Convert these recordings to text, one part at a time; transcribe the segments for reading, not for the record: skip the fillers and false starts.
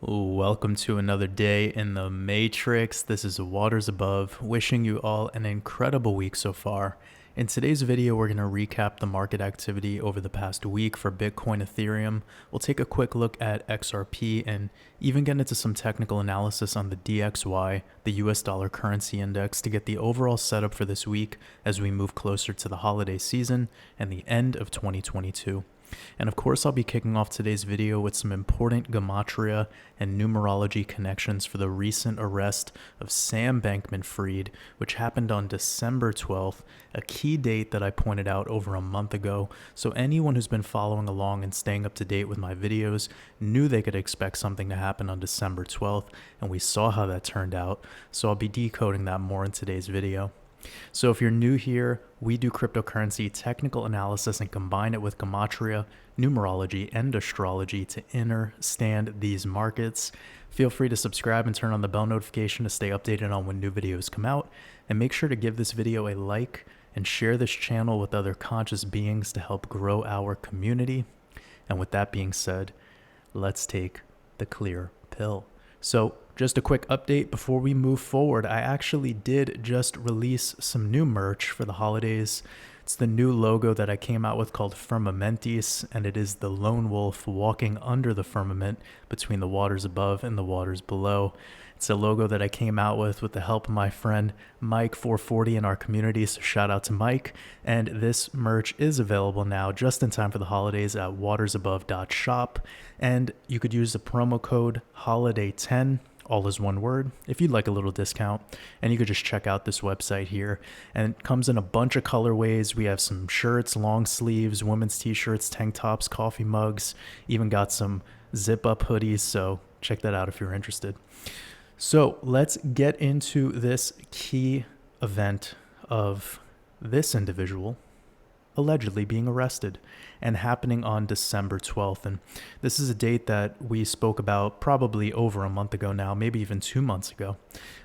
Welcome to another day in the Matrix. This is Waters Above, wishing you all an incredible week so far. In today's video, we're going to recap the market activity over the past week for Bitcoin, Ethereum. We'll take a quick look at XRP and even get into some technical analysis on the DXY, the US dollar currency index, to get the overall setup for this week as we move closer to the holiday season and the end of 2022. And of course, I'll be kicking off today's video with some important Gematria and Numerology connections for the recent arrest of Sam Bankman-Fried, which happened on December 12th, a key date that I pointed out over a month ago. So anyone who's been following along and staying up to date with my videos knew they could expect something to happen on December 12th, and we saw how that turned out. So I'll be decoding that more in today's video. So if you're new here, we do cryptocurrency technical analysis and combine it with Gematria, Numerology, and Astrology to understand these markets. Feel free to subscribe and turn on the bell notification to stay updated on when new videos come out. And make sure to give this video a like and share this channel with other conscious beings to help grow our community. And with that being said, let's take the clear pill. So just a quick update before we move forward. I actually did just release some new merch for the holidays. It's the new logo that I came out with called Firmamentis, and it is the lone wolf walking under the firmament between the waters above and the waters below. It's a logo that I came out with the help of my friend Mike 440 in our community, so shout out to Mike. And this merch is available now just in time for the holidays at watersabove.shop, and you could use the promo code HOLIDAY10, all is one word, if you'd like a little discount. And you could just check out this website here, and it comes in a bunch of colorways. We have some shirts, long sleeves, women's t-shirts, tank tops, coffee mugs, even got some zip up hoodies, so check that out if you're interested. So let's get into this key event of this individual allegedly being arrested and happening on December 12th. And this is a date that we spoke about probably over a month ago now, maybe even 2 months ago.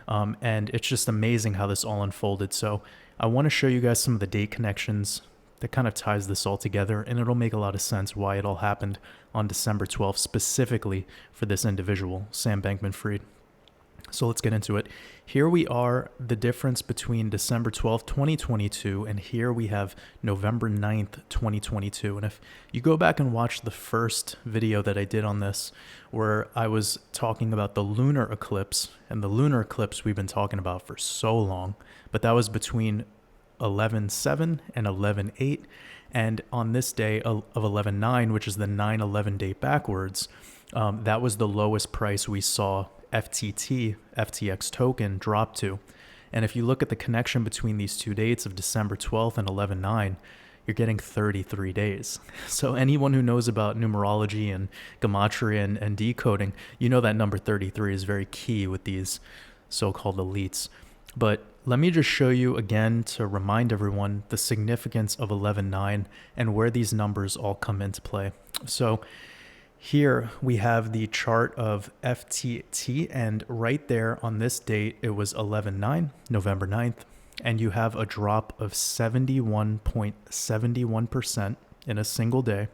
And it's just amazing how this all unfolded. So I want to show you guys some of the date connections that kind of ties this all together, and it'll make a lot of sense why it all happened on December 12th, specifically for this individual, Sam Bankman-Fried. So let's get into it. Here we are, the difference between December 12th, 2022, and here we have November 9th, 2022. And if you go back and watch the first video that I did on this, where I was talking about the lunar eclipse, and the lunar eclipse we've been talking about for so long, but that was between 11/7 and 11/8. And on this day of 11/9, which is the 9/11 date backwards, that was the lowest price we saw FTX token drop to. And if you look at the connection between these two dates of December 12th and 11/9, you're getting 33 days. So anyone who knows about numerology and Gematria and decoding, you know that number 33 is very key with these so-called elites. But let me just show you again to remind everyone the significance of 11/9 and where these numbers all come into play. So here we have the chart of FTT, and right there on this date, it was 11/9, November 9th, and you have a drop of 71.71% in a single day,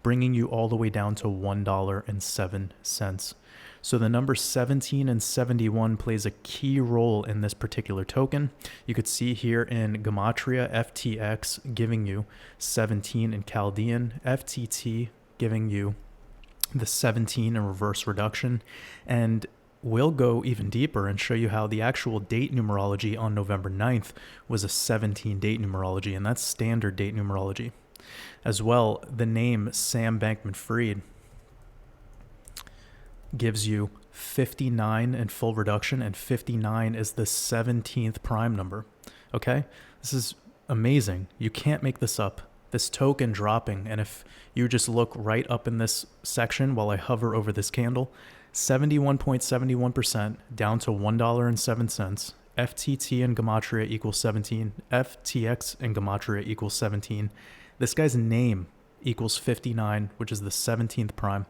bringing you all the way down to $1.07. So the number 17 and 71 plays a key role in this particular token. You could see here in Gematria, FTX giving you 17 in Chaldean, FTT giving you the 17 in reverse reduction. And we'll go even deeper and show you how the actual date numerology on November 9th was a 17 date numerology, and that's standard date numerology. As well, the name Sam Bankman-Fried gives you 59 in full reduction, and 59 is the 17th prime number. Okay, this is amazing. You can't make this up. This token dropping, and if you just look right up in this section while I hover over this candle, 71.71% down to $1.07. FTT and Gematria equals 17. FTX and Gematria equals 17. This guy's name equals 59, which is the 17th prime.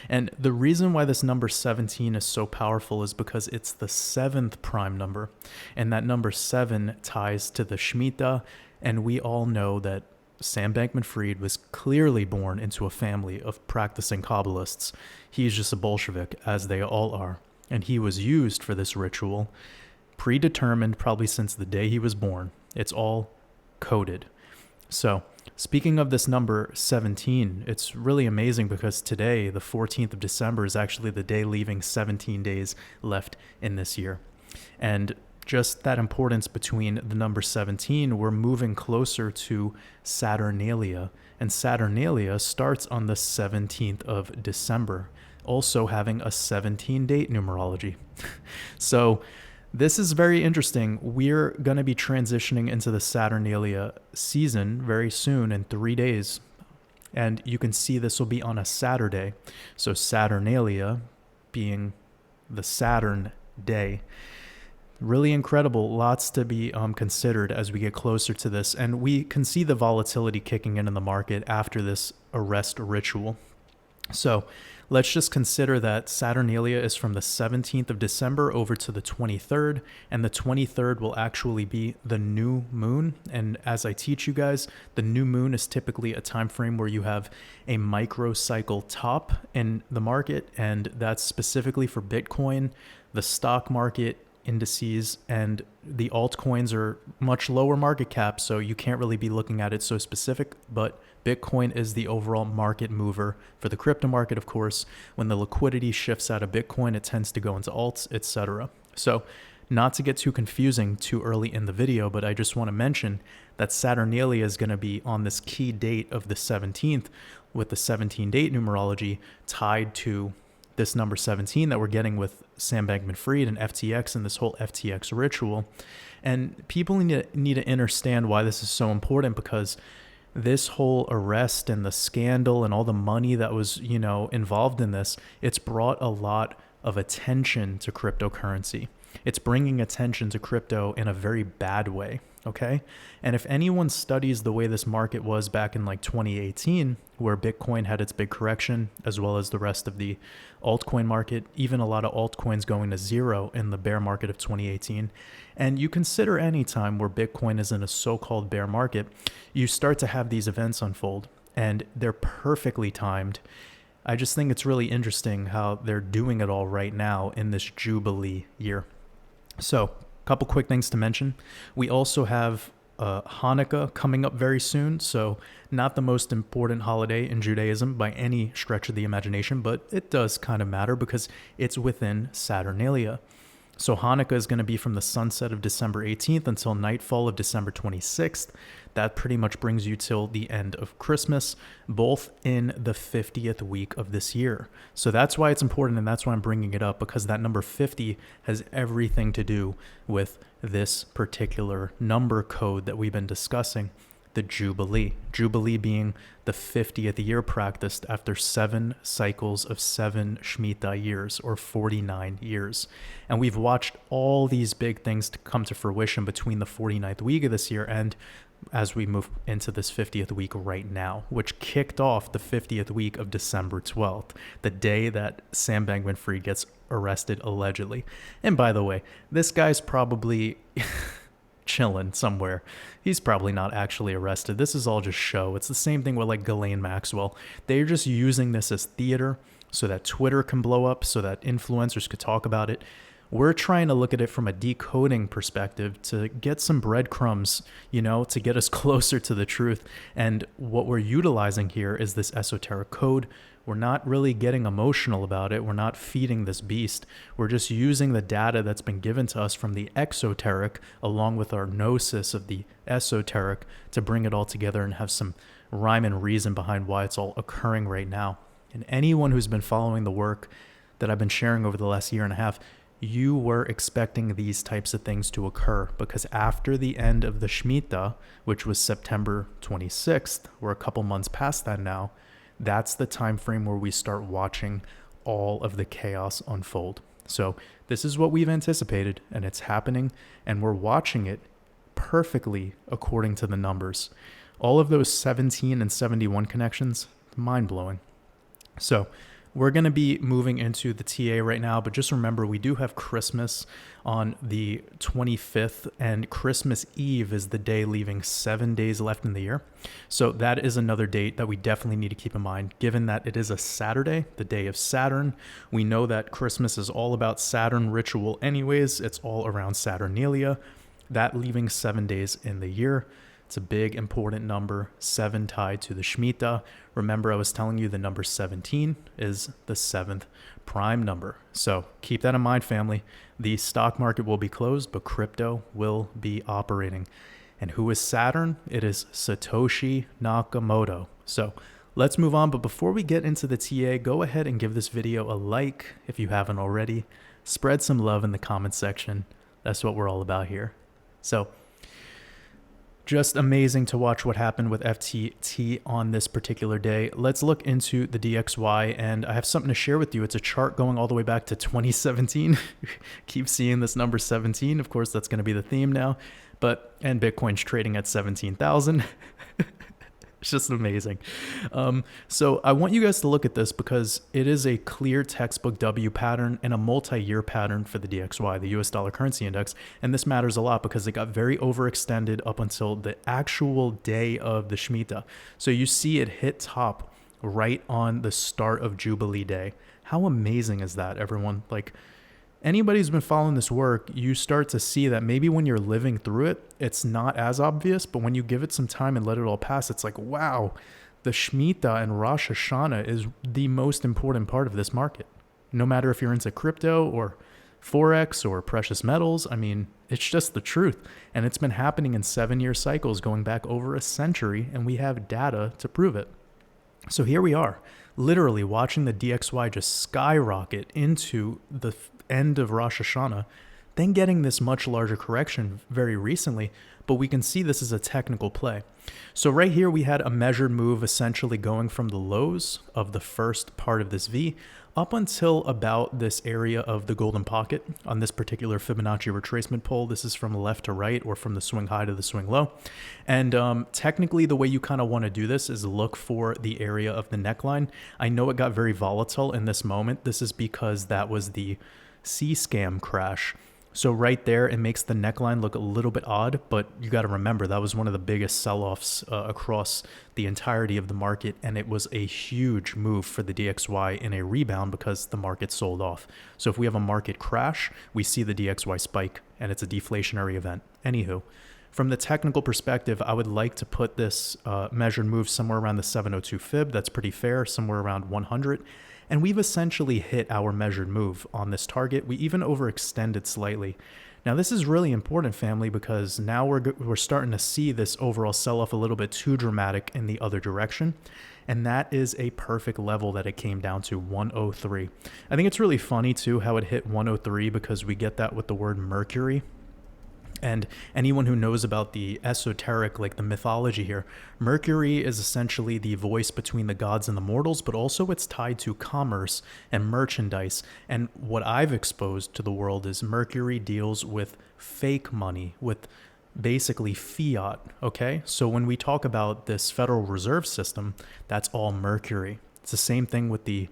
And the reason why this number 17 is so powerful is because it's the 7th prime number, and that number 7 ties to the Shemitah, and we all know that Sam Bankman-Fried was clearly born into a family of practicing Kabbalists. He's just a Bolshevik, as they all are. And he was used for this ritual, predetermined probably since the day he was born. It's all coded. So, speaking of this number 17, it's really amazing because today, the 14th of December, is actually the day leaving 17 days left in this year. And just that importance between the number 17, we're moving closer to Saturnalia. And Saturnalia starts on the 17th of December, also having a 17-date numerology. So this is very interesting. We're going to be transitioning into the Saturnalia season very soon in 3 days. And you can see this will be on a Saturday. So Saturnalia being the Saturn day. Really incredible. Lots to be considered as we get closer to this. And we can see the volatility kicking in the market after this arrest ritual. So let's just consider that Saturnalia is from the 17th of December over to the 23rd, and the 23rd will actually be the new moon. And as I teach you guys, the new moon is typically a time frame where you have a microcycle top in the market, and that's specifically for Bitcoin, the stock market, indices, and the altcoins are much lower market cap, so you can't really be looking at it so specific, but Bitcoin is the overall market mover for the crypto market, of course. When the liquidity shifts out of Bitcoin, it tends to go into alts, etc. So not to get too confusing too early in the video, but I just want to mention that Saturnalia is going to be on this key date of the 17th with the 17-date numerology tied to this number 17 that we're getting with Sam Bankman-Fried and FTX and this whole FTX ritual. And people need to understand why this is so important, because this whole arrest and the scandal and all the money that was, involved in this, it's brought a lot of attention to cryptocurrency. It's bringing attention to crypto in a very bad way, okay? And if anyone studies the way this market was back in like 2018, where Bitcoin had its big correction, as well as the rest of the altcoin market, even a lot of altcoins going to zero in the bear market of 2018, and you consider any time where Bitcoin is in a so-called bear market, you start to have these events unfold, and they're perfectly timed. I just think it's really interesting how they're doing it all right now in this Jubilee year. So, a couple quick things to mention. We also have Hanukkah coming up very soon, so not the most important holiday in Judaism by any stretch of the imagination, but it does kind of matter because it's within Saturnalia. So Hanukkah is going to be from the sunset of December 18th until nightfall of December 26th. That pretty much brings you till the end of Christmas, both in the 50th week of this year. So that's why it's important, and that's why I'm bringing it up, because that number 50 has everything to do with this particular number code that we've been discussing, the Jubilee. Jubilee being the 50th year practiced after 7 cycles of 7 Shemitah years, or 49 years. And we've watched all these big things to come to fruition between the 49th week of this year and as we move into this 50th week right now, which kicked off the 50th week of December 12th, the day that Sam Bankman-Fried gets arrested allegedly. And by the way, this guy's probably chilling somewhere. He's probably not actually arrested. This is all just show. It's the same thing with like Ghislaine Maxwell. They're just using this as theater so that Twitter can blow up, so that influencers could talk about it. We're trying to look at it from a decoding perspective to get some breadcrumbs, to get us closer to the truth. And what we're utilizing here is this esoteric code. We're not really getting emotional about it. We're not feeding this beast. We're just using the data that's been given to us from the exoteric along with our gnosis of the esoteric to bring it all together and have some rhyme and reason behind why it's all occurring right now. And anyone who's been following the work that I've been sharing over the last year and a half, you were expecting these types of things to occur, because after the end of the Shemitah, which was September 26th, we're a couple months past that now, that's the time frame where we start watching all of the chaos unfold. So this is what we've anticipated, and it's happening, and we're watching it perfectly according to the numbers. All of those 17 and 71 connections, mind-blowing. So we're going to be moving into the TA right now, but just remember we do have Christmas on the 25th, and Christmas Eve is the day leaving 7 days left in the year. So that is another date that we definitely need to keep in mind, given that it is a Saturday, the day of Saturn. We know that Christmas is all about Saturn ritual anyways. It's all around Saturnalia, that leaving 7 days in the year. It's a big, important number, 7 tied to the Shemitah. Remember, I was telling you the number 17 is the 7th prime number. So keep that in mind, family. The stock market will be closed, but crypto will be operating. And who is Saturn? It is Satoshi Nakamoto. So let's move on. But before we get into the TA, go ahead and give this video a like if you haven't already. Spread some love in the comment section. That's what we're all about here. So just amazing to watch what happened with FTT on this particular day. Let's look into the DXY, and I have something to share with you. It's a chart going all the way back to 2017. Keep seeing this number 17. Of course, that's going to be the theme now. And Bitcoin's trading at 17,000. It's just amazing. So I want you guys to look at this because it is a clear textbook W pattern and a multi-year pattern for the DXY, the US dollar currency index. And this matters a lot because it got very overextended up until the actual day of the Shemitah. So you see it hit top right on the start of Jubilee Day. How amazing is that, everyone? Like, anybody who's been following this work, you start to see that maybe when you're living through it, it's not as obvious, but when you give it some time and let it all pass, it's like, wow, the Shemitah and Rosh Hashanah is the most important part of this market. No matter if you're into crypto or Forex or precious metals, I mean, it's just the truth. And it's been happening in 7-year cycles going back over a century, and we have data to prove it. So here we are, literally watching the DXY just skyrocket into the end of Rosh Hashanah, then getting this much larger correction very recently, but we can see this is a technical play. So right here we had a measured move essentially going from the lows of the first part of this V up until about this area of the golden pocket on this particular Fibonacci retracement pole. This is from left to right or from the swing high to the swing low. And technically the way you kind of want to do this is look for the area of the neckline. I know it got very volatile in this moment. This is because that was the C-scam crash. So right there, it makes the neckline look a little bit odd, but you got to remember that was one of the biggest sell-offs across the entirety of the market, and it was a huge move for the DXY in a rebound because the market sold off. So if we have a market crash, we see the DXY spike, and it's a deflationary event. Anywho, from the technical perspective, I would like to put this measured move somewhere around the 702 fib. That's pretty fair, somewhere around 100. And we've essentially hit our measured move on this target. We even overextended slightly. Now, this is really important, family, because now we're starting to see this overall sell-off a little bit too dramatic in the other direction. And that is a perfect level that it came down to, 103. I think it's really funny, too, how it hit 103 because we get that with the word Mercury. And anyone who knows about the esoteric, like the mythology here, Mercury is essentially the voice between the gods and the mortals, but also it's tied to commerce and merchandise. And what I've exposed to the world is Mercury deals with fake money, with basically fiat, okay? So when we talk about this Federal Reserve System, that's all Mercury. It's the same thing with the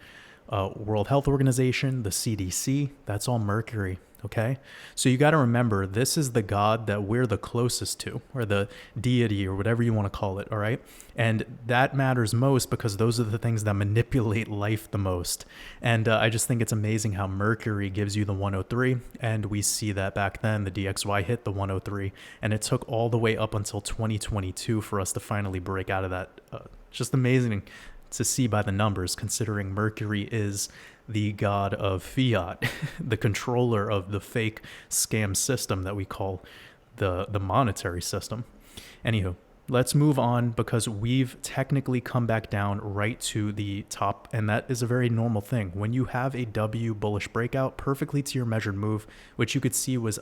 World Health Organization, the CDC, that's all Mercury. Okay, so you got to remember, this is the God that we're the closest to, or the deity, or whatever you want to call it. All right. And that matters most because those are the things that manipulate life the most. And I just think it's amazing how Mercury gives you the 103. And we see that back then the DXY hit the 103, and it took all the way up until 2022 for us to finally break out of that. Just amazing to see by the numbers, considering Mercury is the god of fiat, the controller of the fake scam system that we call the monetary system. Anywho, let's move on because we've technically come back down right to the top, and that is a very normal thing. When you have a W bullish breakout perfectly to your measured move, which you could see was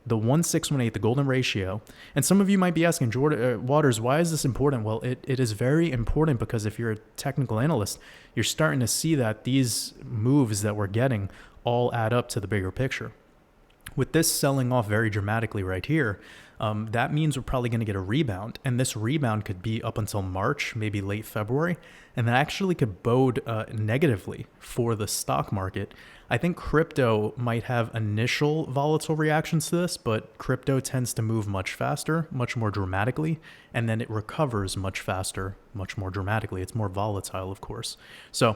the 1618, the golden ratio. And some of you might be asking, Jordan, Waters, why is this important? Well, it is very important because if you're a technical analyst, you're starting to see that these moves that we're getting all add up to the bigger picture. With this selling off very dramatically right here, that means we're probably going to get a rebound. And this rebound could be up until March, maybe late February. And that actually could bode negatively for the stock market. I think crypto might have initial volatile reactions to this, but crypto tends to move much faster, much more dramatically, and then it recovers much faster, much more dramatically. It's more volatile, of course. So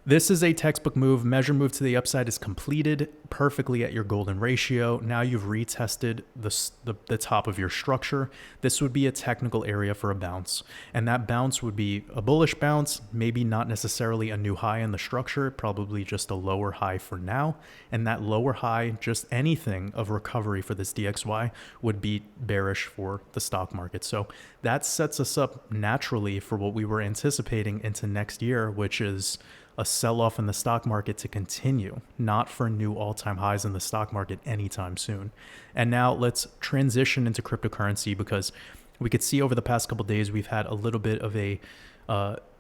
this is a textbook move. Measure move to the upside is completed perfectly at your golden ratio. Now you've retested the top of your structure. This would be a technical area for a bounce. And that bounce would be a bullish bounce, maybe not necessarily a new high in the structure, probably just a lower high for now. And that lower high, just anything of recovery for this DXY would be bearish for the stock market. So that sets us up naturally for what we were anticipating into next year, which is a sell-off in the stock market to continue, not for new all-time highs in the stock market anytime soon. And now let's transition into cryptocurrency, because we could see over the past couple of days we've had a little bit of a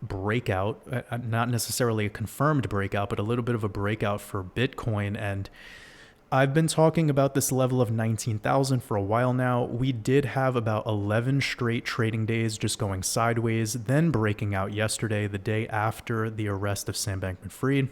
breakout, not necessarily a confirmed breakout, but a little bit of a breakout for Bitcoin. And I've been talking about this level of 19,000 for a while now. We did have about 11 straight trading days just going sideways, then breaking out yesterday, the day after the arrest of Sam Bankman-Fried,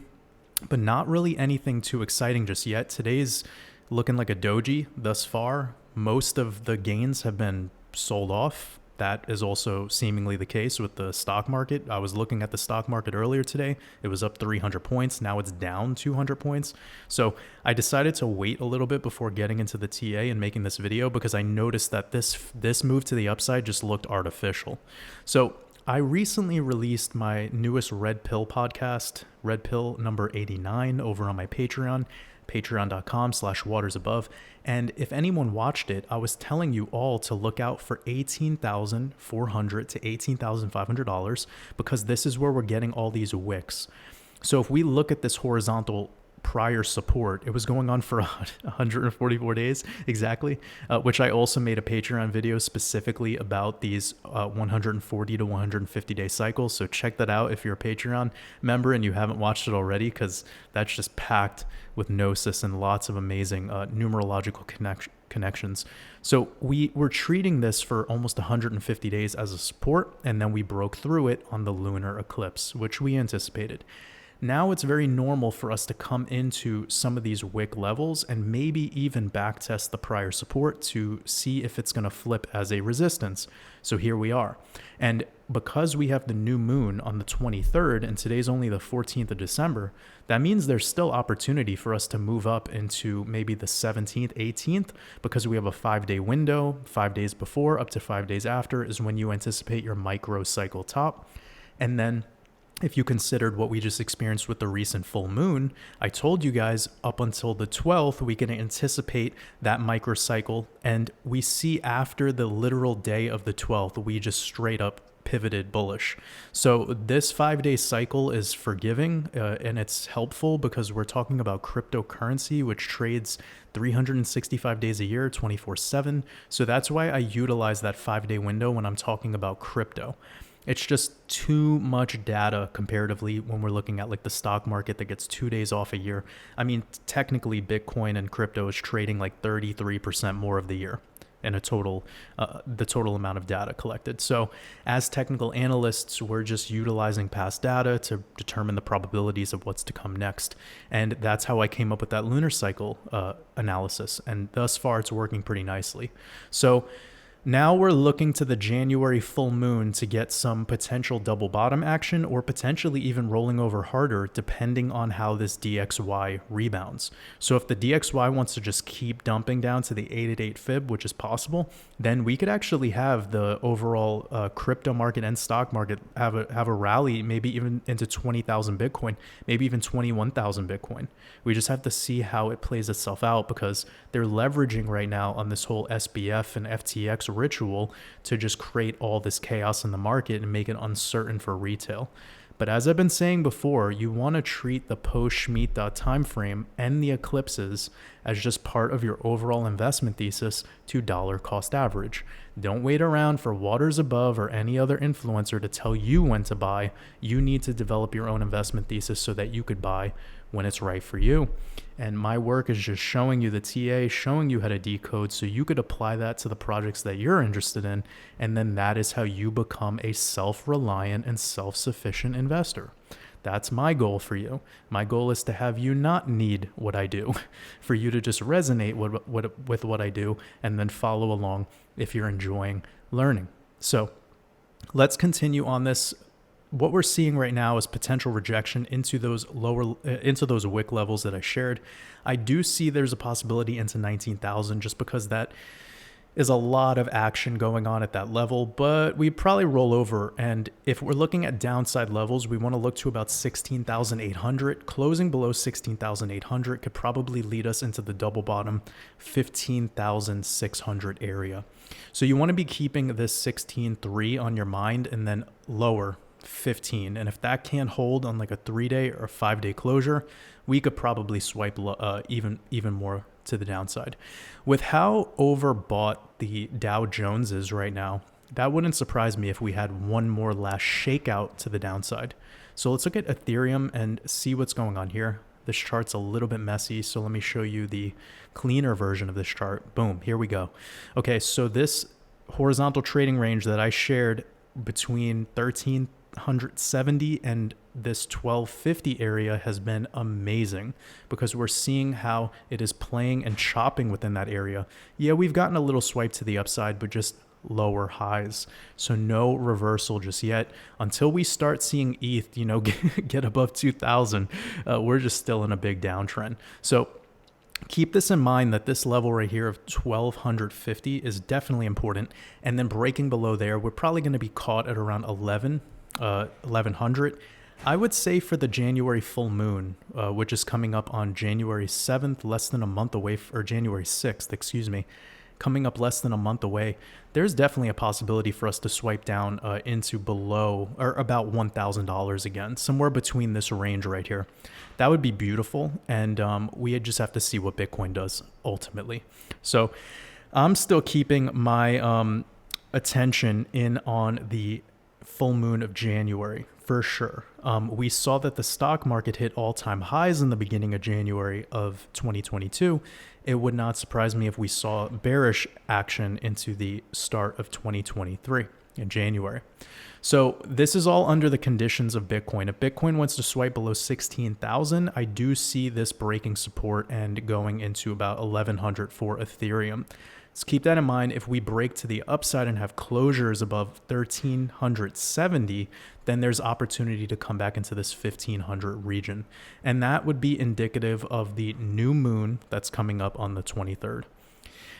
but not really anything too exciting just yet. Today's looking like a doji thus far. Most of the gains have been sold off. That is also seemingly the case with the stock market. I was looking at the stock market earlier today. It was up 300 points. Now it's down 200 points. So I decided to wait a little bit before getting into the TA and making this video, because I noticed that this move to the upside just looked artificial. So I recently released my newest Red Pill podcast, Red Pill number 89, over on my Patreon, patreon.com/watersabove. And if anyone watched it, I was telling you all to look out for $18,400 to $18,500, because this is where we're getting all these wicks. So if we look at this horizontal prior support, it was going on for 144 days exactly, which I also made a Patreon video specifically about these 140 to 150 day cycles. So check that out if you're a Patreon member and you haven't watched it already, because that's just packed with gnosis and lots of amazing numerological connections. So we were treating this for almost 150 days as a support, and then we broke through it on the lunar eclipse, which we anticipated. Now it's very normal for us to come into some of these wick levels and maybe even backtest the prior support to see if it's going to flip as a resistance. So here we are. And because we have the new moon on the 23rd and today's only the 14th of December, that means there's still opportunity for us to move up into maybe the 17th, 18th, because we have a 5-day window. 5 days before up to 5 days after is when you anticipate your micro cycle top. And then if you considered what we just experienced with the recent full moon, I told you guys up until the 12th, we can anticipate that microcycle. And we see after the literal day of the 12th, we just straight up pivoted bullish. So this 5-day cycle is forgiving and it's helpful, because we're talking about cryptocurrency, which trades 365 days a year, 24/7. So that's why I utilize that 5-day window when I'm talking about crypto. It's just too much data comparatively when we're looking at like the stock market that gets 2 days off a year. I mean, technically Bitcoin and crypto is trading like 33% more of the year in a total, the total amount of data collected. So as technical analysts, we're just utilizing past data to determine the probabilities of what's to come next. And that's how I came up with that lunar cycle analysis. And thus far it's working pretty nicely. So now we're looking to the January full moon to get some potential double bottom action, or potentially even rolling over harder depending on how this DXY rebounds. So if the DXY wants to just keep dumping down to the 888 fib, which is possible, then we could actually have the overall crypto market and stock market have a rally, maybe even into 20,000 Bitcoin, maybe even 21,000 Bitcoin. We just have to see how it plays itself out, because they're leveraging right now on this whole SBF and FTX ritual to just create all this chaos in the market and make it uncertain for retail. But as I've been saying before, you want to treat the post-Shemitah time frame and the eclipses as just part of your overall investment thesis to dollar cost average. Don't wait around for Waters Above or any other influencer to tell you when to buy. You need to develop your own investment thesis so that you could buy when it's right for you. And my work is just showing you the TA, showing you how to decode so you could apply that to the projects that you're interested in. And then that is how you become a self-reliant and self-sufficient investor. That's my goal for you. My goal is to have you not need what I do, for you to just resonate with what I do and then follow along if you're enjoying learning. So let's continue on this. What we're seeing right now is potential rejection into those wick levels that I shared. I do see there's a possibility into 19,000 just because that is a lot of action going on at that level, but we probably roll over. And if we're looking at downside levels, we want to look to about 16,800. Closing below 16,800 could probably lead us into the double bottom 15,600 area. So you want to be keeping this 16.3 on your mind and then lower 15. And if that can't hold on like a 3-day or a 5-day closure, we could probably swipe even more to the downside. With how overbought the Dow Jones is right now, that wouldn't surprise me if we had one more last shakeout to the downside. So let's look at Ethereum and see what's going on here. This chart's a little bit messy, so let me show you the cleaner version of this chart. Boom, here we go. Okay, so this horizontal trading range that I shared between 1370 and this 1250 area has been amazing because we're seeing how it is playing and chopping within that area. Yeah, we've gotten a little swipe to the upside, but just lower highs. So no reversal just yet. Until we start seeing ETH, get above 2,000, we're just still in a big downtrend. So keep this in mind that this level right here of 1,250 is definitely important. And then breaking below there, we're probably going to be caught at around 1,100. I would say for the January full moon, which is coming up on January 7th, less than a month away, or January 6th, excuse me, coming up less than a month away, there's definitely a possibility for us to swipe down into below or about $1,000 again, somewhere between this range right here. That would be beautiful. And we just have to see what Bitcoin does ultimately. So I'm still keeping my attention in on the full moon of January for sure. We saw that the stock market hit all-time highs in the beginning of January of 2022. It would not surprise me if we saw bearish action into the start of 2023 in January. So this is all under the conditions of Bitcoin. If Bitcoin wants to swipe below 16,000, I do see this breaking support and going into about 1,100 for Ethereum. So keep that in mind. If we break to the upside and have closures above 1,370, then there's opportunity to come back into this 1,500 region. And that would be indicative of the new moon that's coming up on the 23rd.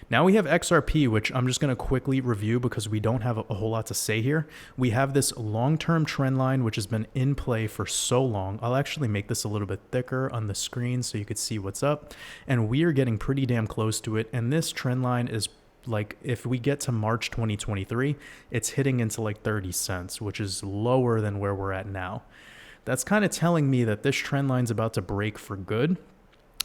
Now we have XRP, which I'm just going to quickly review because we don't have a whole lot to say here. We have this long-term trend line, which has been in play for so long. I'll actually make this a little bit thicker on the screen so you could see what's up. And we are getting pretty damn close to it. And this trend line is like, if we get to March 2023, it's hitting into like 30 cents, which is lower than where we're at now. That's kind of telling me that this trend line's about to break for good.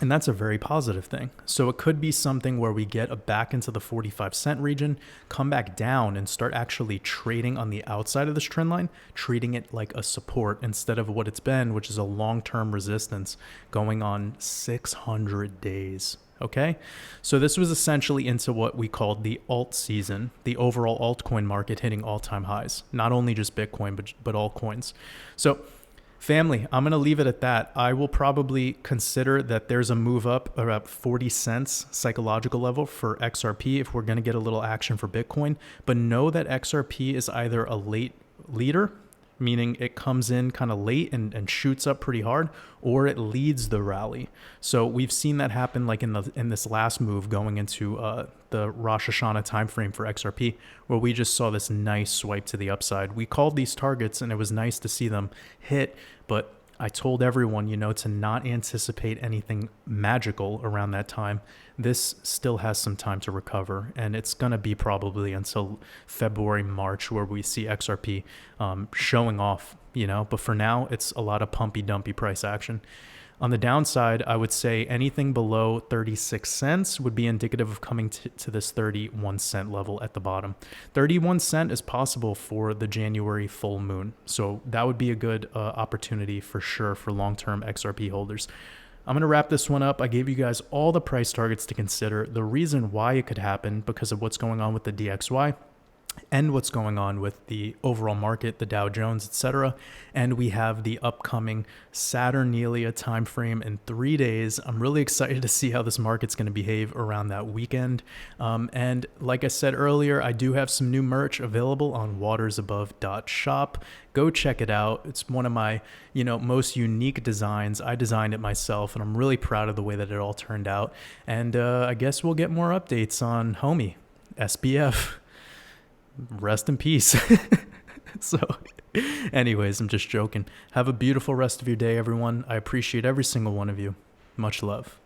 And that's a very positive thing. So it could be something where we get back into the 45-cent region, come back down and start actually trading on the outside of this trend line, treating it like a support instead of what it's been, which is a long-term resistance going on 600 days. Okay, so this was essentially into what we called the alt season, the overall altcoin market hitting all-time highs, not only just Bitcoin, but altcoins. So family, I'm going to leave it at that. I will probably consider that there's a move up about 40 cents psychological level for XRP if we're going to get a little action for Bitcoin. But know that XRP is either a late leader, meaning it comes in kind of late and shoots up pretty hard, or it leads the rally. So we've seen that happen like in this last move going into the Rosh Hashanah timeframe for XRP, where we just saw this nice swipe to the upside. We called these targets and it was nice to see them hit, but I told everyone, to not anticipate anything magical around that time. This still has some time to recover, and it's going to be probably until February, March, where we see XRP showing off, but for now, it's a lot of pumpy, dumpy price action. On the downside, I would say anything below 36 cents would be indicative of coming to this 31 cent level at the bottom. 31 cent is possible for the January full moon. So that would be a good opportunity for sure for long-term XRP holders. I'm going to wrap this one up. I gave you guys all the price targets to consider, the reason why it could happen because of what's going on with the DXY and what's going on with the overall market, the Dow Jones, etc. And we have the upcoming Saturnalia time frame in 3 days. I'm really excited to see how this market's going to behave around that weekend. And like I said earlier, I do have some new merch available on watersabove.shop. Go check it out. It's one of my, most unique designs. I designed it myself, and I'm really proud of the way that it all turned out. And I guess we'll get more updates on homie, SBF. Rest in peace. So anyways, I'm just joking. Have a beautiful rest of your day, everyone. I appreciate every single one of you. Much love.